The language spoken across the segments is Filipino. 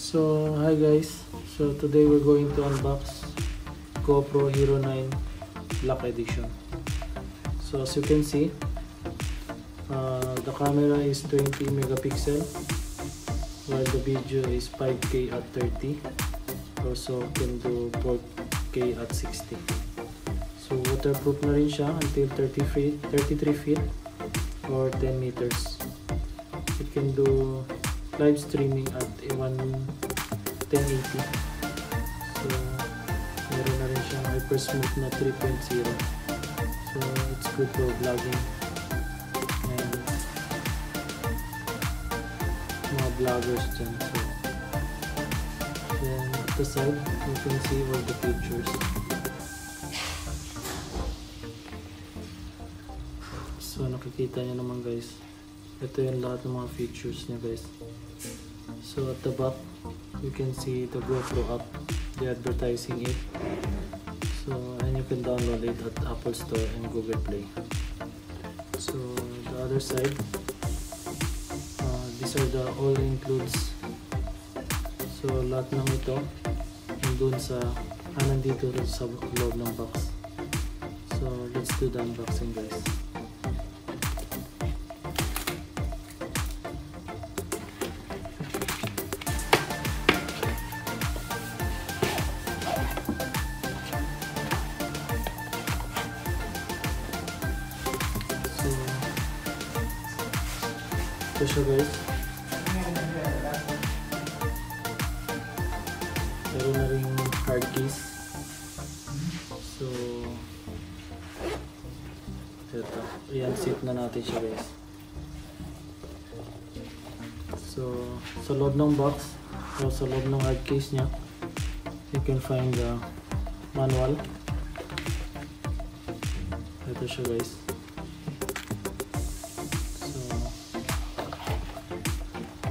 So hi guys, so today we're going to unbox GoPro HERO9 Black Edition. So as you can see, the camera is 20 megapixel while the video is 5K at 30. Also can do 4K at 60. So waterproof na rin siya until 33 feet or 10 meters. It can do live streaming at 1080. So meron na rin siyang Hypersmooth na 3.0. So it's good for vlogging and mga vloggers dyan. So then at the side you can see all the features. So nakikita nyo naman guys, ito yung lahat ng mga features niya guys. So at the back you can see the Gopro app, the advertising it. So and you can download it at Apple Store and Google Play. So the other side, these are the all includes. So lahat ng ito nandun sa nandito sa loob ng box. So let's do the unboxing guys. Ito siya guys. Meron na rin hard case. So ito, i-unzip na natin siya guys. So sa loob ng box o sa loob ng hard case nya, you can find the manual. Ito siya guys.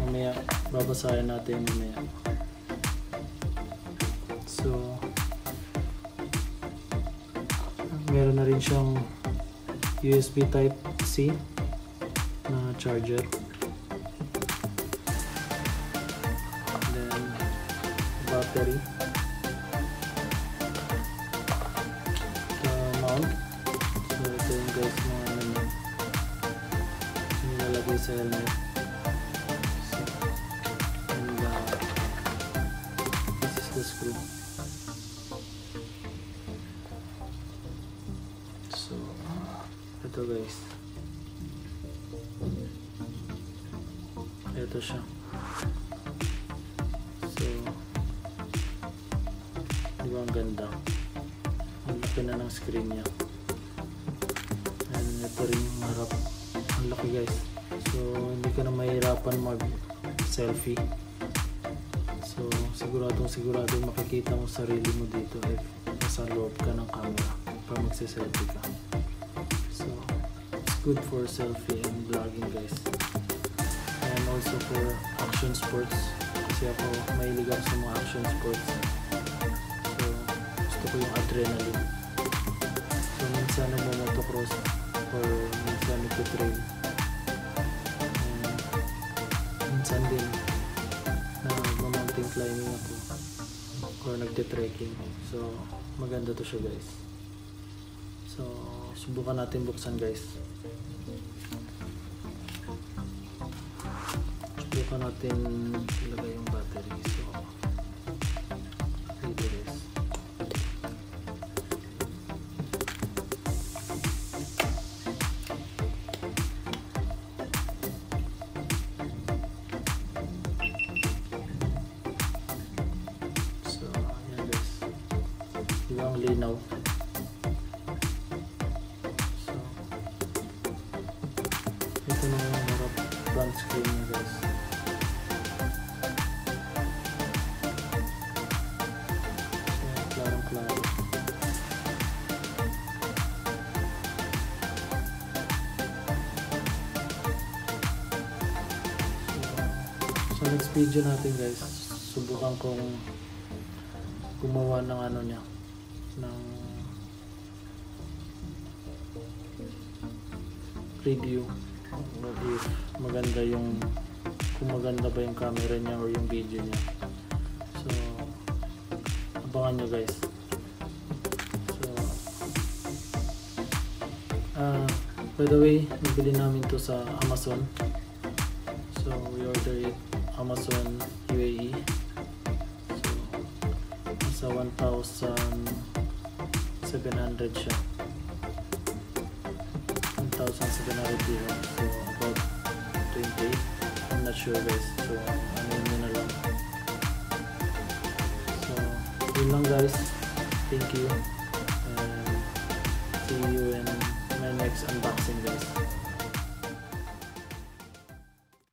Mamaya babasahin natin mamaya. So meron na rin siyang USB type C na charger, then battery, the mount. So ito yung guys mga ano niya, nilalagay sa helmet. The screw. So ito guys, ito siya. So diba ang ganda, ang laki na ng screen niya, and ito rin yung harap, ang laki guys. So hindi ka na mahirapan mag selfie. So siguradong makikita mo sarili mo dito if nasa loob ka ng camera para magse-selfie ka. So it's good for selfie and vlogging guys, and also for action sports, kasi ako mahilig ako sa mga action sports. So gusto ko yung adrenaline. So minsan nagmo-motocross or minsan nagpo-trail, and minsan din mountain climbing ako or nagte-trekking. So maganda to siya guys. So subukan natin buksan guys. Subukan natin ilagay yung battery. So dito guys. Ang linaw. So ito na yung harap front screen niya guys. So klarong klaro. So sa next video natin guys, subukan kong gumawa ng ano niya, ng review if maganda yung, kung maganda ba yung camera niya or yung video niya. abangan nyo guys. So by the way, nabili namin to sa Amazon. So we order it Amazon UAE. So nasa 1,700 siya. 1,700 dirham. So about 28. I'm not sure guys. So ano yun na lang. So yun lang guys. Thank you. And see you in my next unboxing guys.